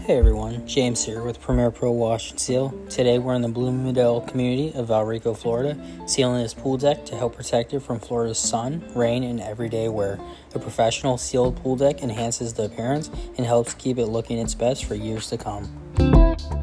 Hey everyone, James here with Premier Pro Wash and Seal. Today we're in the Bloomingdale community of Valrico, Florida, sealing this pool deck to help protect it from Florida's sun, rain, and everyday wear. A professional sealed pool deck enhances the appearance and helps keep it looking its best for years to come.